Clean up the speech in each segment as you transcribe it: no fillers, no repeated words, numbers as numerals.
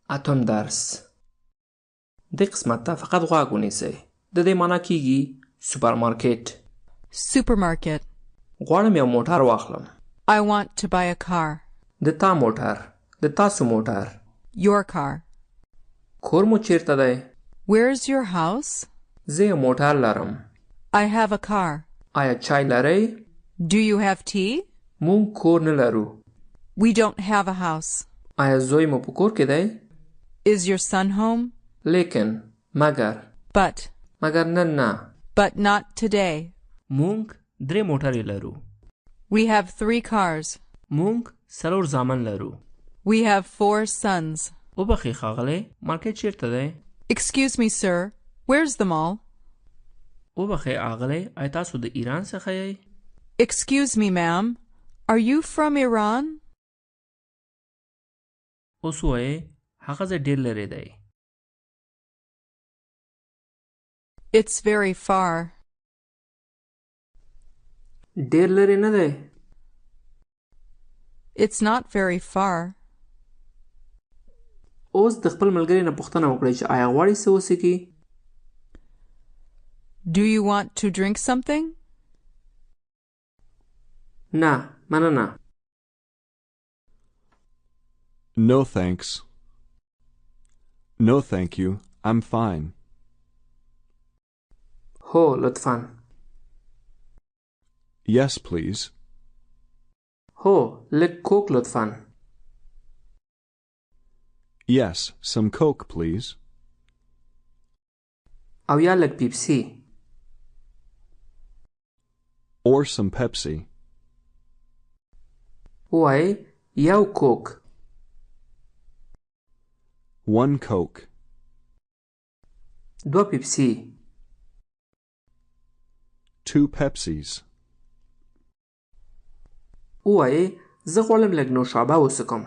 اتم درس دې قسمت ته فقط غوږ ونیسئ. د دې معنا کیږي سوپرمارکیټ. Supermarket. غواړم یو موټر واخلم. I want to buy a car. د تا موټر. د تاسو موټر. Your car. کور مو چیرته دی؟ Where's your house? زه یو موټر لرم. I have a car. آیا چای لرئ؟ Do you have tea? مونږ کور نه لرو. We don't have a house. آیا زوی مو په کور کې دی؟ Is your son home? لیکن مگر But نن نه. But not today. مونږ 3 موټرې لرو. We have 3 cars. مونږ 4 زامن لرو. We have 4 sons. وبخښئ ښاغلی مارکیټ چیرته دی؟ Excuse me, sir. Where's the mall? وبخښئ ښاغلی آیا تاسو د ایران څخه یئ؟ Excuse me, ma'am. Are you from Iran? اوس وایئ هغه ځای ډېر لرې دی. It's very far. ډېر لرې نه دی. It's not very far. اوس د خپل ملګري نه پوښتنه وکړئ چې آیا غواړي څه وڅښي؟ Do you want to drink something? نه مننه. No thanks. No thank you. I'm fine. هو لطفاً. Yes, please. هو لږ کوک لطفاً. Yes, some Coke, please. او یا لږ پیپسي. Or some Pepsi. وایئ یو کوک. 1 Coke. 2 پیپسي. 2 Pepsis. وایئ زه غواړم لږ نوشابه وڅښم.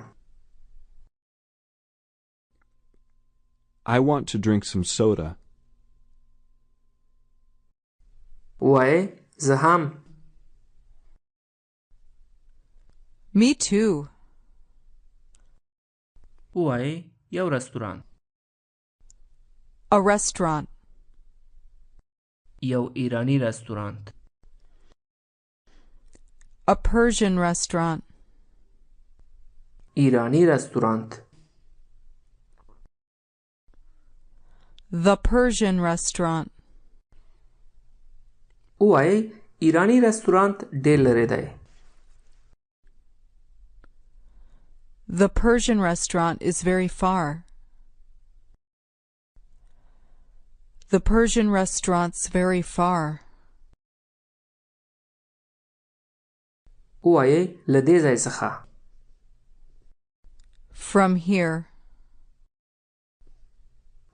I want to drink some soda. وایئ زه هم. Me too. وایئ یو رستوران. A restaurant. یو ایرانی رستورانت. A Persian restaurant. ایرانی رستورانت. The Persian restaurant. وایئ ایرانی رستورانت ډېر لرې دی. The Persian restaurant is very far. The Persian restaurant's very far. وایئ له دې ځای څخه. From here.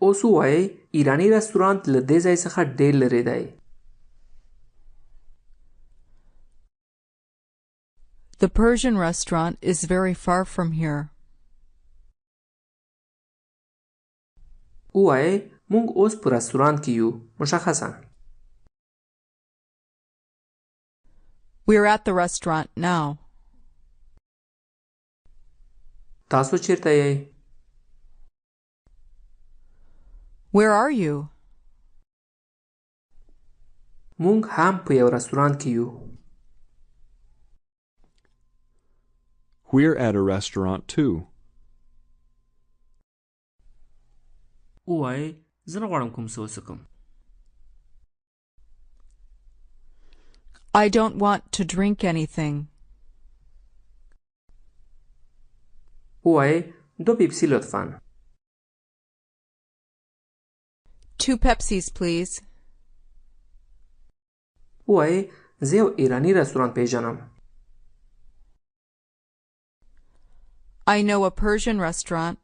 اوس وایئ ایرانی رستورانت له دې ځای څخه ډېر لرې دی. The Persian restaurant is very far from here. وایئ مونږ اوس په رستورانت کې یو. مشخصاً. We're at the restaurant now. تاسو چیرته یئ؟ Where are you? مونږ هم په یو رستورانت کې یو. We're at a restaurant too. وایئ زه نه غواړم کوم څه وڅښم. I don't want to drink anything. وایئ 2 پیپسي لطفاً. 2 Pepsis, please. وایئ زه یو ایرانی رستورانت پیژنم. I know a Persian restaurant.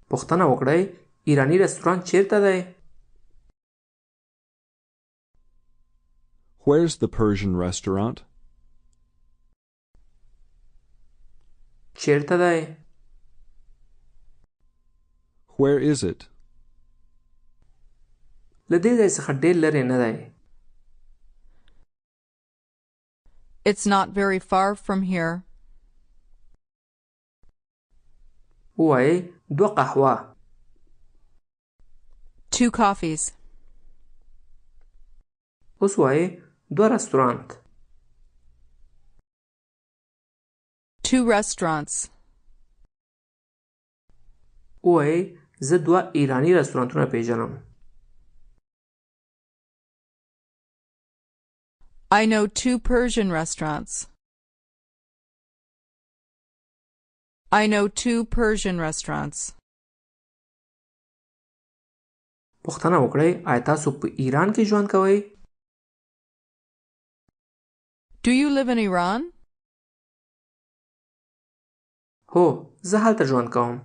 پوښتنه وکړئ ایرانی رستورانت چیرته دی؟ Where's the Persian restaurant? چیرته دی؟ Where is it? له دې ځای څخه ډېر لرې نه دی. It's not very far from here. ووایئ 2 قهوه. 2 coffees. اوس وایئ 2 رستورانت. 2 restaurants. ووایئ زه 2 ایرانی رستورانتونه پیژنم. I know 2 Persian restaurants. I know 2 Persian restaurants. پوښتنه وکړئ آیا تاسو په ایران کې ژوند کوئ؟ Do you live in Iran? هو زه هلته ژوند کوم.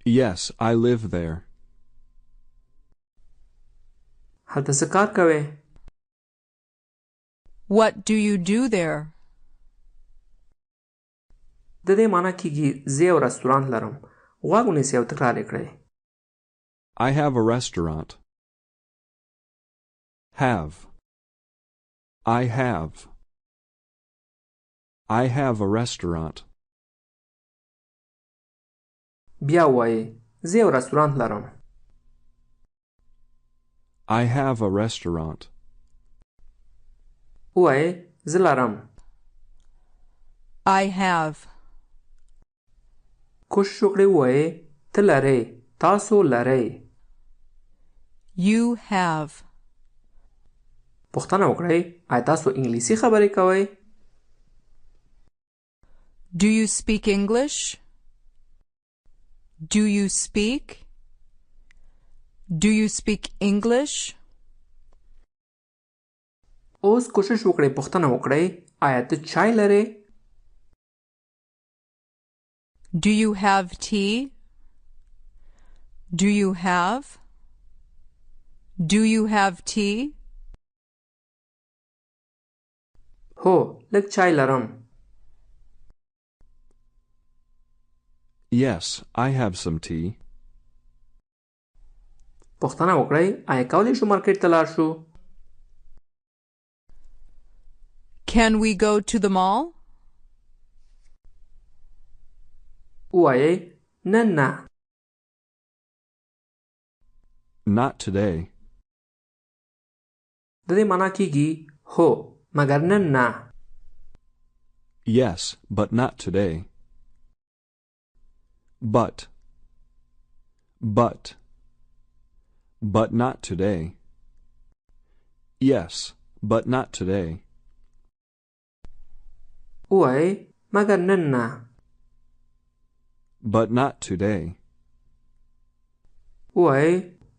Yes, I live there. هلته څه کار کوئ؟ What do you do there? د دې معنی کیږي زه یو رستورانت لرم. غوږ ونیسئ او تکرار یې کړئ. I have a restaurant. Have. I have. I have a restaurant. بیا وایئ زه یو رستورانت لرم. I have a restaurant. وایئ زه لرم. I have. کوشش وکړئ ووایئ ته لرئ. تاسو لرئ. You have. پوښتنه وکړئ آیا تاسو انګلیسي خبرې کوئ؟ Do you speak English? Do you speak? Do you speak English? اوس کوشش وکړئ پوښتنه وکړئ آیا ته چای لرې؟ Do you have tea? Do you have? Do you have tea? هو لږ چای لرم. Yes, I have some tea. پوښتنه وکړئ آیا کولی شو مارکیټ ته لاړ شو؟ Can we go to the mall? وایئ نن نه. Not today. د دې معنی کیږي هو مګر نن نه. Yes, but not today. But. But not today. Yes, but not today. وایئ مګر نن نه. But not today. وایئ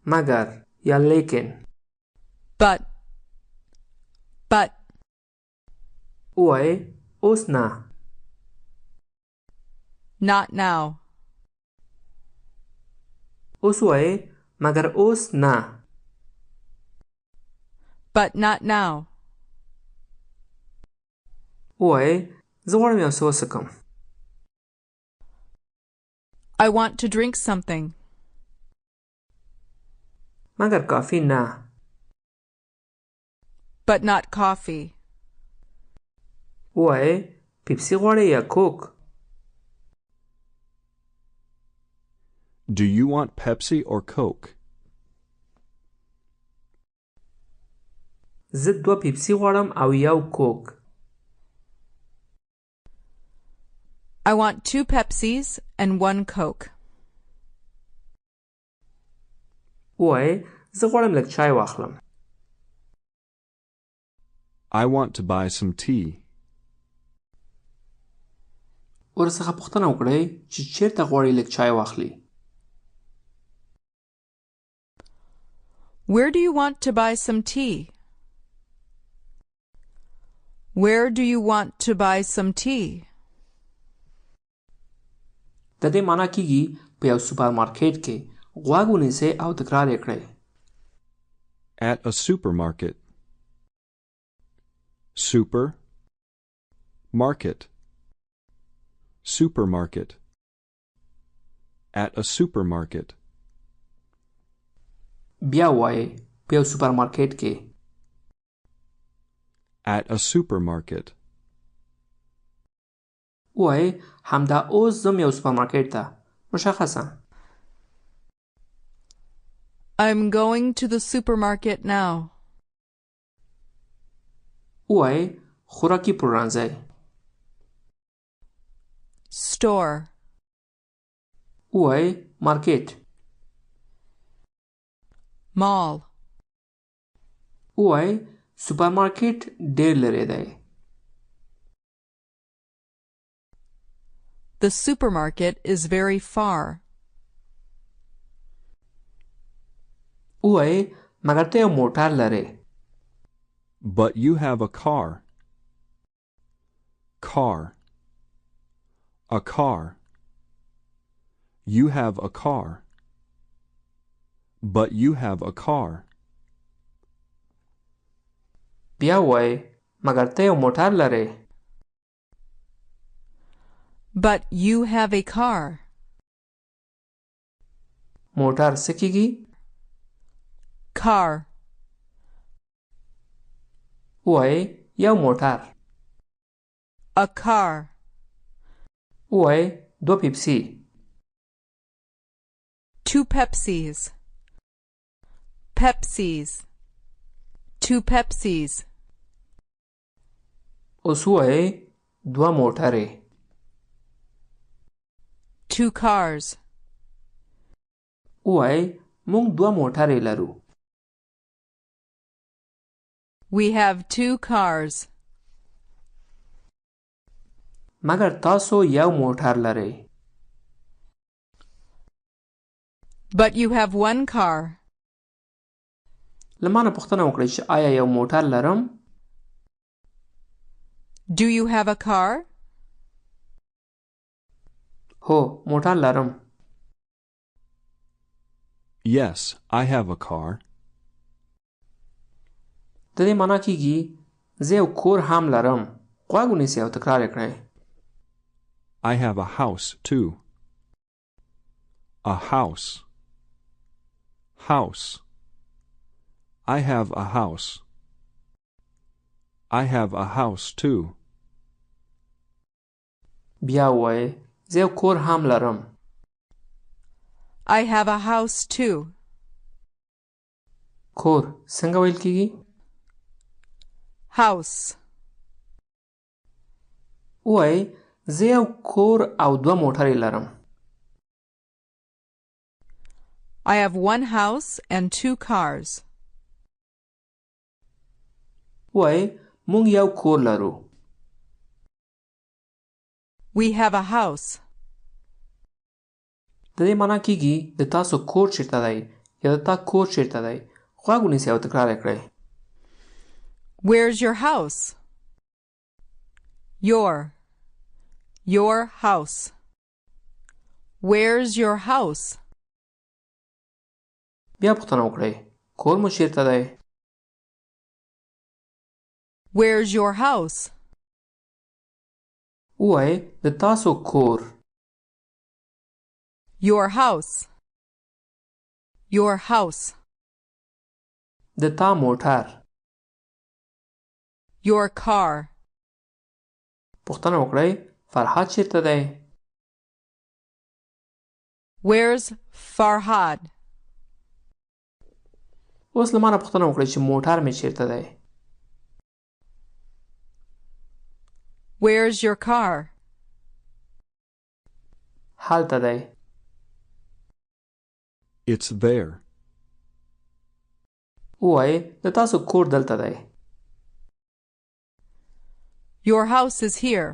مګر یا لیکن. But. وایئ اوس نه. Not now. اوس وایئ مګر اوس نه. But not now. وایئ زه غواړم یو څه وڅښم. I want to drink something. مګر کافي نه. But not coffee. وایئ پیپسي غواړئ یا کوک؟ Do you want Pepsi or Coke? زه 2 پیپسي غواړم او یو کوک. I want 2 Pepsis and 1 Coke. وایئ زه غواړم لږ چای واخلم. I want to buy some tea. ورڅخه پوښتنه وکړئ چې چیرته غواړئ لږ چای واخلئ. Where do you want to buy some tea? Where do you want to buy some tea? د دې معنی کیږي په یو سوپرمارکیټ کې. غوږ ونیسئ او تکرار یې کړئ. At a supermarket. Super. Market. Supermarket. At a supermarket. بیا وایئ په یو سوپرمارکیټ کې. At a supermarket. وای همدا اوس زم یو سوپرمارکټ ته مشخصا I'm going to the supermarket now. وای خوراکی پلورنځی Store. وای مارکیټ Mall. وای سوپرمارکیټ ډیر لري دی The supermarket is very far. وای مګر ته یو موټر لري But you have a car. Car. A car. You have a car. But you have a car. بیا وای مګر ته یو موټر لري But you have a car. موټر څه کیږي Car. وای یو موټر A car. وای دو پیپسی Two Pepsis. Pepsis. Two Pepsis. اوس وای دوه موټرې Two cars. وای مونږ دوه موټرې لرو We have two cars. مګر تاسو یو موټر لرئ But you have one car. له مانه پوښتنه وکړئ چې آیا یو موټر لرم Do you have a car? هو موټر لرم Yes, I have a car. د دې معنا کیږي زه یو کور هم لرم غوږ ونیسئ او تکرار یې کړئ I have a house too. A house. House. I have a house. I have a house too. بیا وای زه یو کور هم لرم I have a house too. کور څنګه ویل کیږي House. وای زه یو کور او دوه موټرې لرم I have one house and two cars. وای مونږ یو کور لرو We have a house. د دې معنا کیږي د تاسو کور چیرته دی یا د تا کور چیرته دی غوږ ونیسئ او تکرار یې کړئ Where's your house? Your house. Where's your house? بیا پوښتنه وکړئ کور مو چیرته دی Where's your house? وای د تاسو کور Your house. Your house. د تا موټر Your car. پوښتنه وکړئ فرحاد چیرته دی Where's Farhad? اوس له مانه پوښتنه وکړئ چې موټر مې چیرته دی Where's your car? هلته دی It's there. وای د تاسو کور دلته دی Your house is here.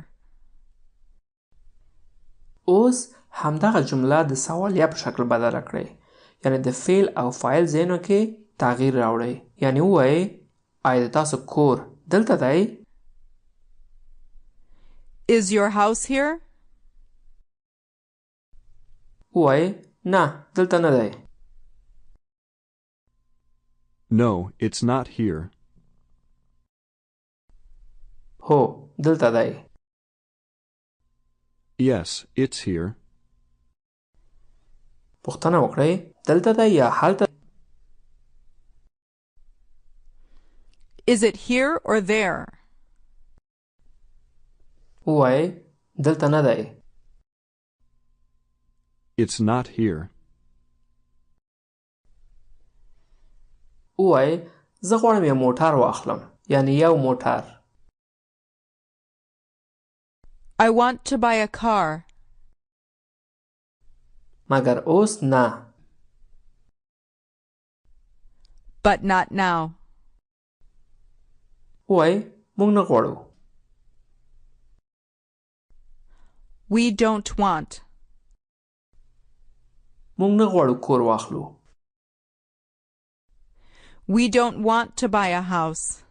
اوس همدغه جمله د سوالیه په شکل بدله کړئ یعنی د فعل او فاعل ځایونو کې تغییر راوړئ یعنی وای آیا د تاسو کور دلته دی Is your house here? وای نه دلته نه دی No, it's not here. هو دلته دی Yes, it's here. پوښتنه وکړئ دلته دی یا هلته Is it here or there? وای دلته نه دی. It's not here. ووایئ زه غواړم یو موټر واخلم. یعنی یو موټر. I want to buy a car. مگر اوس نه. But not now. ووایئ موږ نه غواړو. We don't want. موږ نه غواړو کور واخلو. We don't want to buy a house.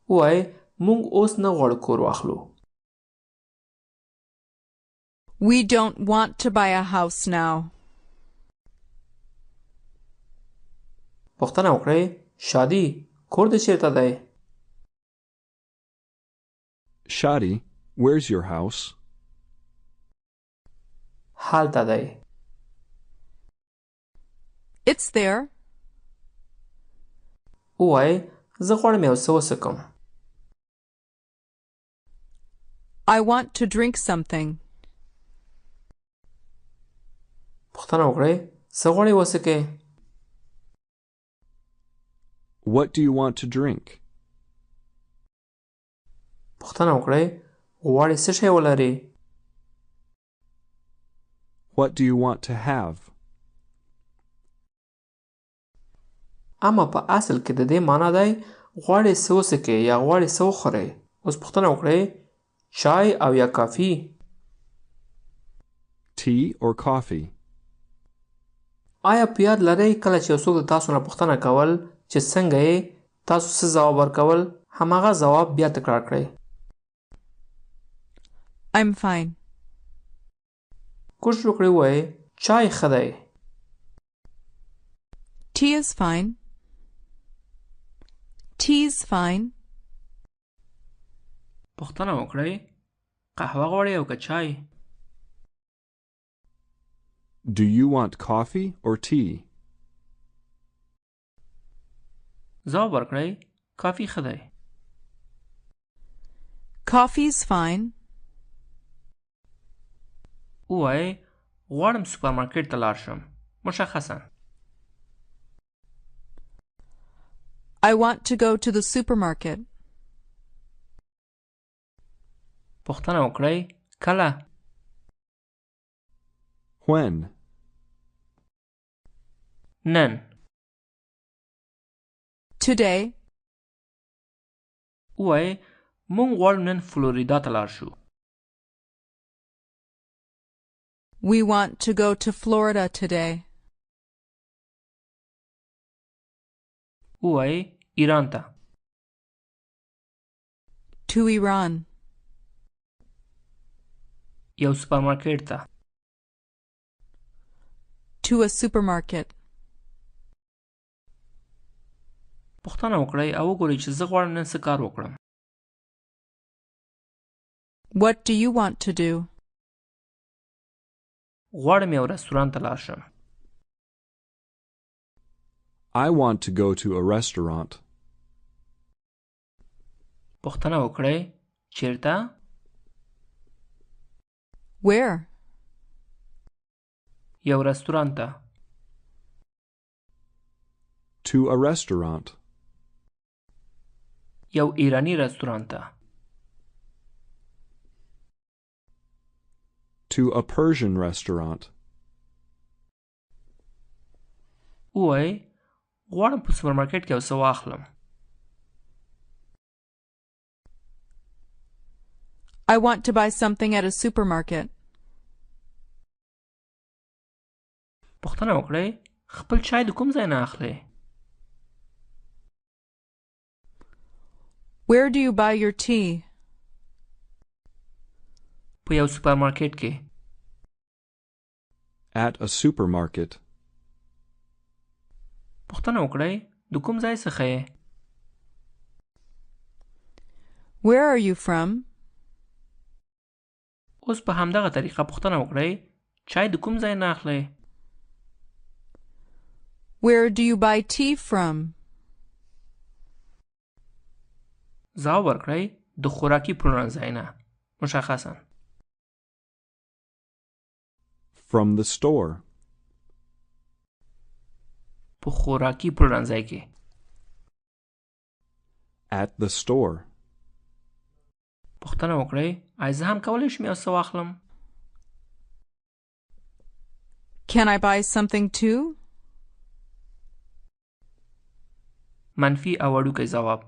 ووایئ موږ اوس نه غواړو کور واخلو. We don't want to buy a house now. پوښتنه وکړئ شادي کور دې چیرته دی؟ Shadi, where's your house? هلته دی. It's there. ووایئ زه غواړم یو څه وڅښم. I want to drink something. پوښتنه وکړئ څه غواړئ وڅښئ؟ What do you want to drink? پوښتنه وکړئ غواړئ څه شی ولرئ؟ What do you want to have? اما په اصل کې د دې معنا دی غواړئ څه وڅښئ یا غواړئ څه وخورئ. اوس پوښتنه وکړئ چای او یا کافي. Tea or coffee? آیا په یاد لرئ کله چې یو څوک د تاسو نه پوښتنه کول چې څنګه یې تاسو څه ځواب ورکول هماغه ځواب بیا تکرار کړئ. I'm fine. کوشش وکړئ ووایئ چای ښه دی. Tea is fine. Tea's fine. پوښتنه وکړئ قهوه غواړئ او که چای؟ Do you want coffee or tea? ځواب ورکړئ کافي ښه دی. Coffee's fine. ووایئ غواړم سوپرمارکټ ته لاړ شم. مشخصاً. I want to go to the supermarket. پوښتنه وکړئ کله؟ When? نن. Today. ووایئ موږ غواړو نن فلوریدا ته لاړ شو. We want to go to Florida today. ووایئ ایران ته. To Iran. یو سوپرمارکټ ته. To a supermarket. پوښتنه وکړئ او وګورئ چې زه غواړم نن څه کار وکړم. What do you want to do? غواړم یو رستورانت ته لاړ شم. I want to go to a restaurant. پوښتنه وکړئ چیرته؟ Where? یو رستورانت ته. To a restaurant. یو ایرانی رستورانت ته. To a Persian restaurant. ووایئ غواړم په سوپرمارکټ کې یو څه واخلم. I want to buy something at a supermarket. پوښتنه وکړئ خپل چای د کوم ځای نه اخلئ؟ Where do you buy your tea? په یو سوپرمارکټ کې. At a supermarket. پوښتنه وکړئ د کوم ځای څخه یې؟ Where are you from? اوس په همدغه طریقه پوښتنه وکړئ چای د کوم ځای نه اخلئ؟ Where do you buy tea from? ځواب ورکړئ د خوراکي پلورنځای نه مشخصا. From the store. په خوراکي پلورنځای کې. At the store. پوښتنه وکړئ آیا زه هم کولی شم یو څه واخلم؟ Can I buy something too? منفي او وړوکی ځواب.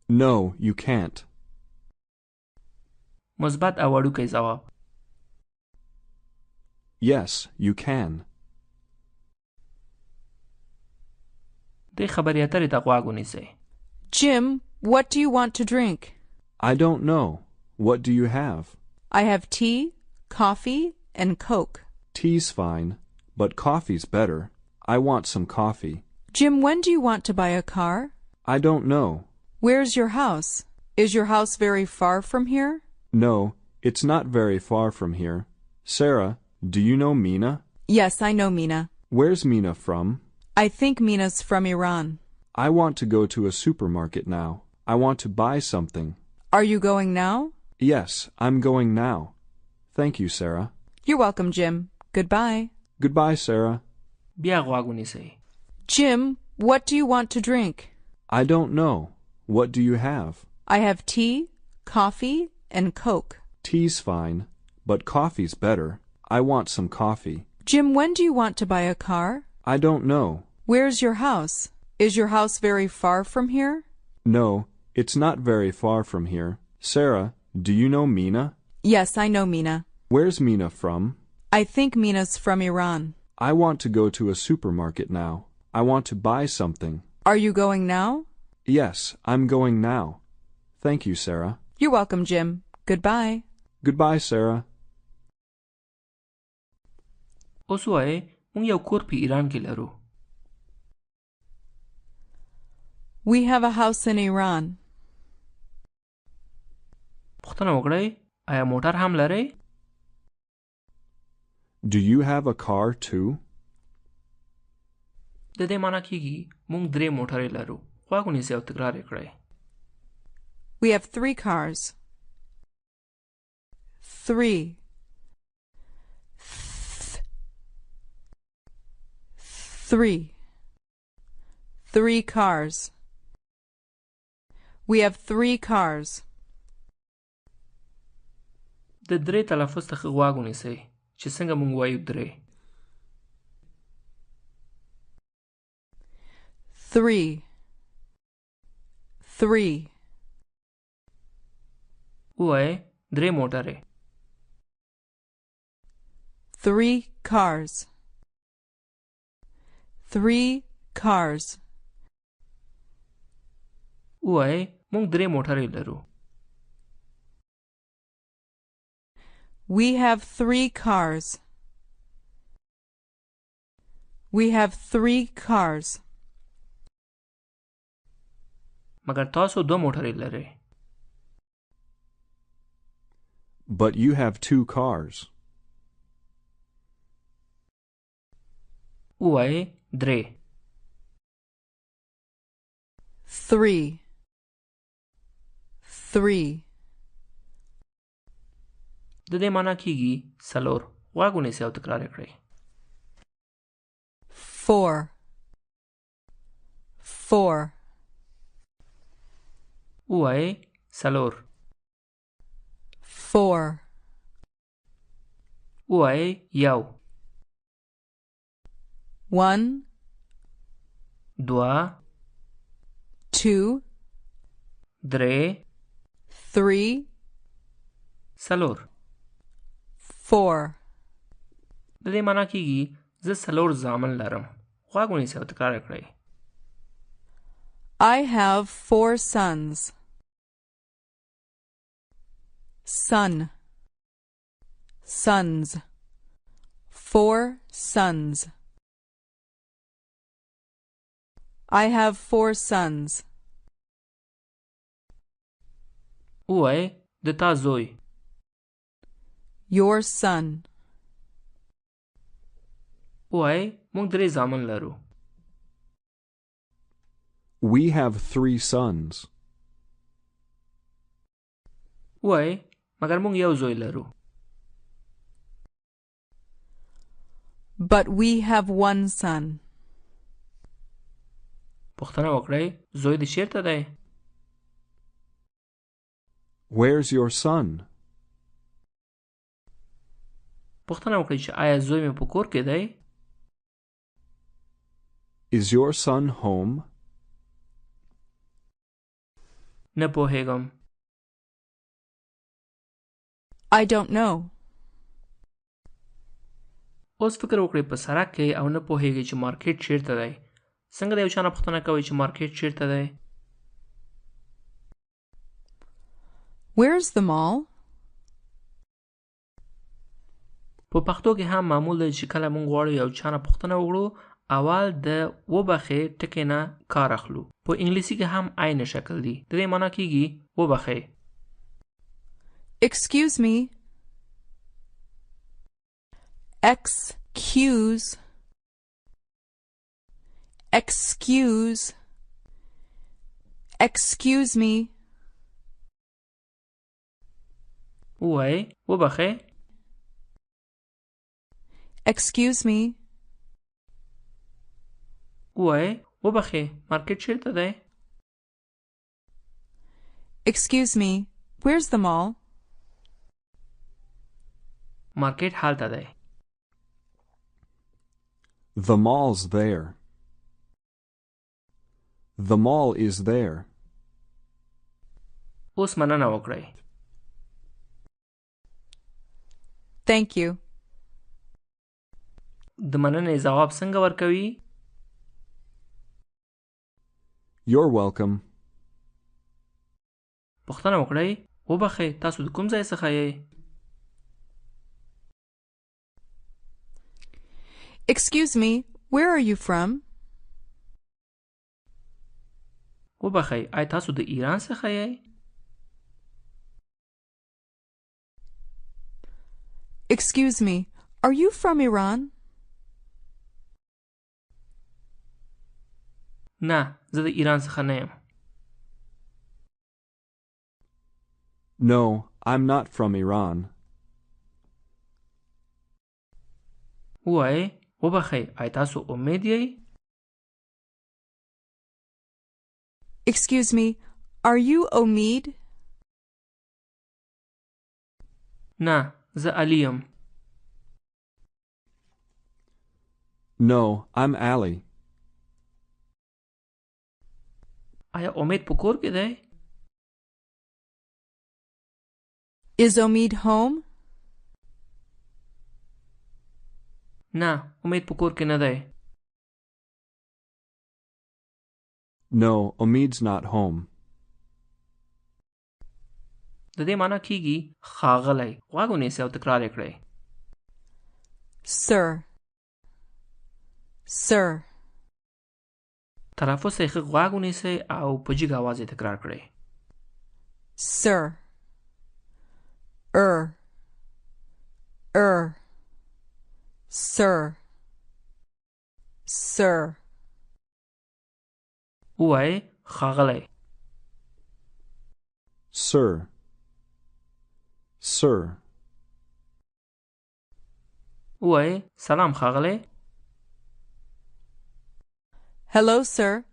No, you can't. مثبت او وړوکی ځواب. Yes, you can. دې خبرې اترې ته غوږ ونیسئ. Jim, what do you want to drink? I don't know. What do you have? I have tea, coffee, and Coke. Tea's fine, but coffee's better. I want some coffee. Jim, when do you want to buy a car? I don't know. Where's your house? Is your house very far from here? No, it's not very far from here. Sarah, do you know Mina? Yes, I know Mina. Where's Mina from? I think Mina's from Iran. I want to go to a supermarket now. I want to buy something. Are you going now? Yes, I'm going now. Thank you, Sarah. You're welcome, Jim. Goodbye. Goodbye, Sarah. بیا غوږ ونیسئ. Jim, what do you want to drink? I don't know. What do you have? I have tea, coffee, and Coke. Tea's fine, but coffee's better. I want some coffee. Jim, when do you want to buy a car? I don't know. Where's your house? Is your house very far from here? No, it's not very far from here. Sarah, do you know Mina? Yes, I know Mina. Where's Mina from? I think Mina's from Iran. I want to go to a supermarket now. I want to buy something. Are you going now? Yes, I'm going now. Thank you, Sarah. You're welcome, Jim. Goodbye. Goodbye, Sarah. اوس وایئ موږ یو کور په ایران کې لرو. We have a house in Iran. پوښتنه وکړئ آیا موټر هم لرئ؟ Do you have a car too? د دې معنی کیږي موږ 3 موټرې لرو. غوږ ونیسئ او تکرار یې کړئ. We have 3 cars. 3. 3. 3 cars. We have 3 cars. د 3 تلفظ ته غوږ ونیسئ چې څنګه موږ وایو 3. 3. 3. وایئ 3 موټرې. 3 cars. 3 cars. وایئ موږ 3 موټرې لرو. We have 3 cars. We have 3 cars. مګر تاسو 2 موټرې لرئ. But you have 2 cars. وایئ 3. 3. 3. د دې معنی کیږي 4. غوږ ونیسئ او تکرار یې کړئ. 4. 4. وایئ 4. 4. وایئ 1. 1. 2. 2. 3. 3. 4. 4. د دې معنی کیږي زه 4 زامن لرم. غوږ ونیسئ او تکرار یې کړئ. I have 4 sons. Son. Sons. 4 sons. I have 4 sons. وایئ د تا زوی. Your son. وایئ موږ 3 زامن لرو. We have 3 sons. وای مګر موږ یو زوی لرو. But we have one son. پوښتنه وکړئ زوی دې چیرته دی؟ Where's your son? پوښتنه وکړئ چې آیا زوی مې په کور کې دی؟ Is your son home? نه پوهیږم. I don't know. اوس فکر وکړئ په سړک کې او نه پوهیږئ چې مارکیټ چیرته دی. څنګه د یو چا نه پوښتنه کوئ چې مارکیټ چیرته دی؟ Where's the mall? په پښتو کې هم معمول دی چې کله موږ غواړو یو چا نه پوښتنه وکړو اول د وبخښئ ټکي نه کار اخلو. په انګلیسي کې هم عین شکل دی. د دې معنا کیږي وبخښئ. Excuse me. Excuse. Excuse. Excuse me. وای وبخښئ. Excuse me. وای وبخښئ مارکیټ چیرته دی؟ Excuse me. Where's the mall? مارکیټ هلته دی. The mall's there. The mall is there. اوس مننه وکړئ. Thank you. د مننې ځواب څنګه ورکوي؟ You're welcome. پوښتنه وکړئ وبخښئ تاسو د کوم ځای څخه یې؟ Excuse me. Where are you from? وبخښئ آیا تاسو د ایران څخه یې؟ Excuse me. Are you from Iran? نه زه د ایران څخه نه یم. No, I'm not from Iran. وای وبخښئ آیا تاسو امید یې؟ Excuse me. Are you Omid? نه زه علی یم. No, I'm Ali. آیا امید په کور کې دی؟ Is Omid home? نه امید په کور کې نه دی. No, Omid's not home. د دې معنا کیږي ښاغلی. غوږ ونیسئ او تکرار یې کړئ. Sir. Sir. تلفظ یې ښه غوږ ونیسئ او په جګ اواز یې تکرار کړئ. Sir. Sir. Sir. وای ښاغلی. Sir. Sir. وای سلام ښاغلی. Hello, sir.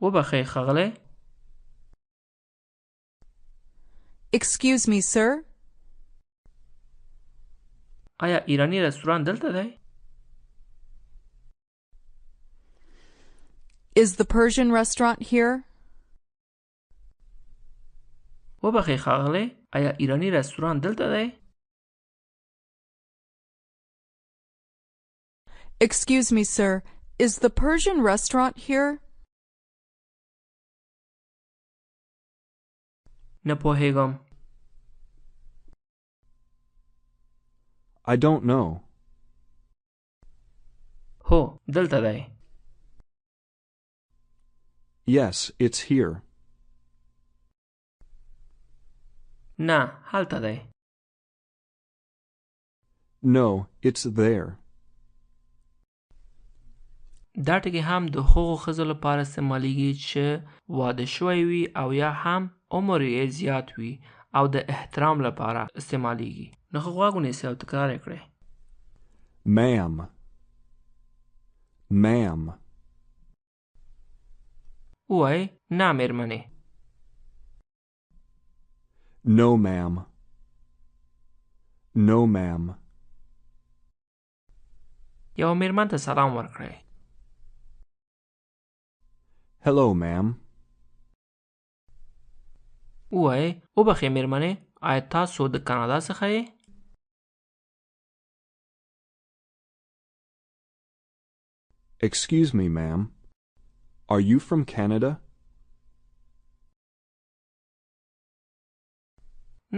وبخښئ ښاغلی. Excuse me, sir. آیا ایرانی رستوران دلته دی؟ Is the Persian restaurant here? وبخښئ ښاغلی. آیا ایرانی رستوران دلته دی؟ Excuse me, sir. Is the Persian restaurant here? نه پوهیږم. I don't know. هو دلته دی. Yes, it's here. نه هلته دی. No, it's there. دا ټکی هم د هغو ښځو لپاره استعمالیږي چې واده شوی وي او یا هم عمر یې زیات وي او د احترام لپاره استعمالیږي. نو ښه غوږ ونیسئ او تکرار یې کړئ. Ma'am. Ma'am. ووایئ نه مېرمنې. No, ma'am. No, ma'am. یو مېرمن ته سلام ورکړئ. Hello, ma'am. ووایئ وبخښئ مېرمنې، آیا تاسو د کانادا څخه یې؟ Excuse me, ma'am. Are you from Canada?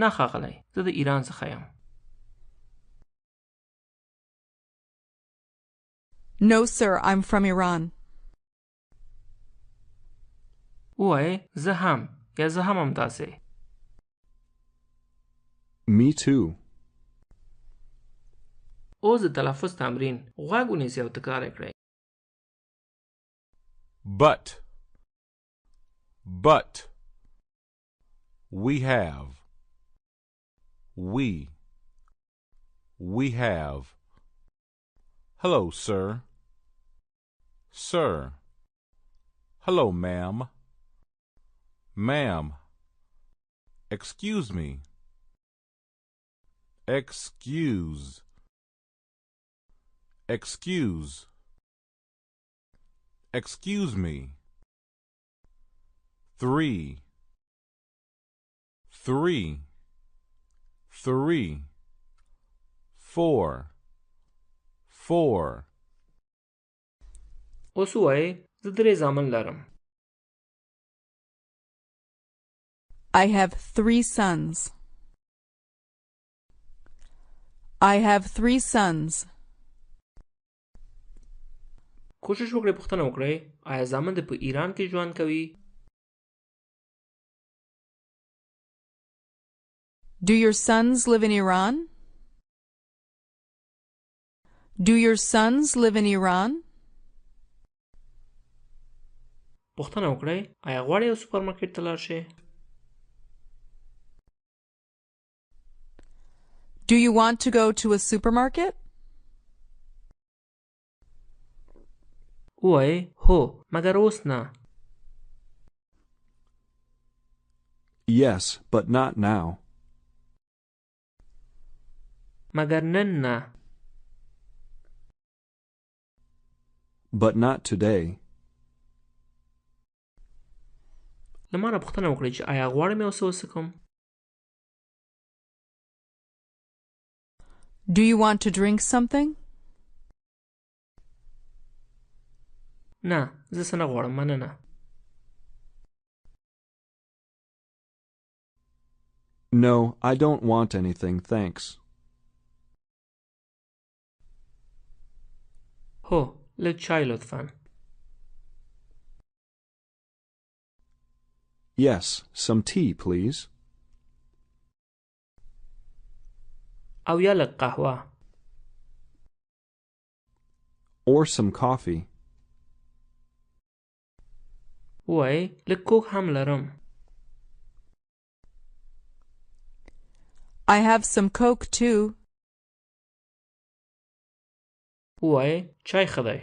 نه ښاغلی، زه د ایران څخه یم. No, sir, I'm from Iran. ووایئ زه هم یا زه هم همداسې. Me too. اوس د تلفظ تمرین. غوږ ونیسئ او تکرار یې کړئ. But we have we have. Hello, sir. Sir. Hello, ma'am. Ma'am. Excuse me. Excuse. Excuse. Excuse me. 3 3 3 4 4 اوس ووایئ زه 3 زامن لرم. I have 3 sons. I have 3 sons. کوشش وکړئ پوښتنه وکړئ آیا زامن دې په ایران کې ژوند کوي؟ Do your sons live in Iran? Do your sons live in Iran? پوښتنه وکړئ آیا غواړئ یو سوپرمارکټ ته لاړ شئ؟ Do you want to go to a supermarket? ووایئ هو مګر اوس نه. Yes, but not now. مګر نن نه. But not today. له ما نه پوښتنه وکړئ چې آیا غواړم یو څه وڅښم؟ Do you want to drink something? نه زه څه نه غواړم مننه. No, I don't want anything, thanks. هو لږ چای لطفاً. Yes, some tea, please. او یا لږ قهوه. Or some coffee. ووایئ لږ کوک هم لرم. I have some Coke too. ووایئ چای ښه دی.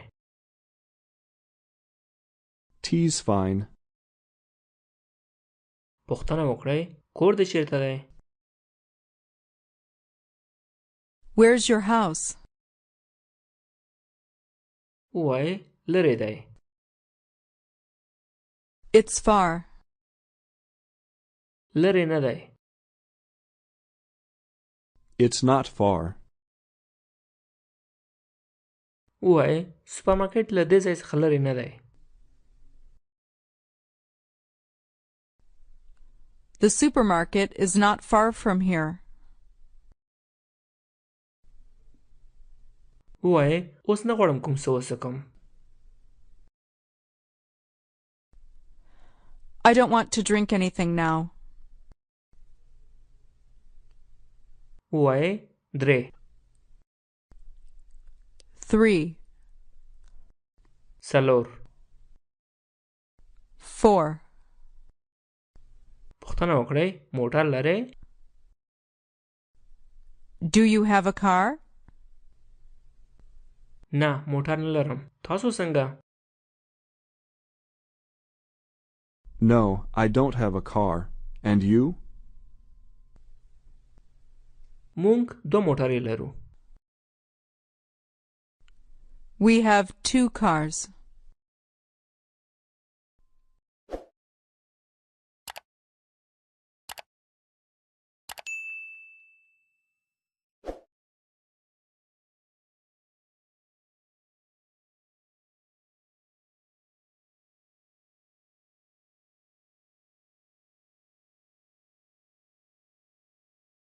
Tea's fine. پوښتنه وکړئ کور دې چیرته دی؟ Where's your house? ووایئ لرې دی. It's far. لرې نه دی. It's not far. ووایئ سوپرمارکټ له دې ځای څخه لرې نه دی. The supermarket is not far from here. ووایئ اوس نه غواړم کوم څه وڅښم. I don't want to drink anything now. ووایئ 3 3 سلور. 4. پوښتنه وکړئ موټر لرئ؟ Do you have a car? نه موټر نه لرم. تاسو څنګه؟ No, I don't have a car. And you? مونږ 2 موټرې لرو. We have 2 cars.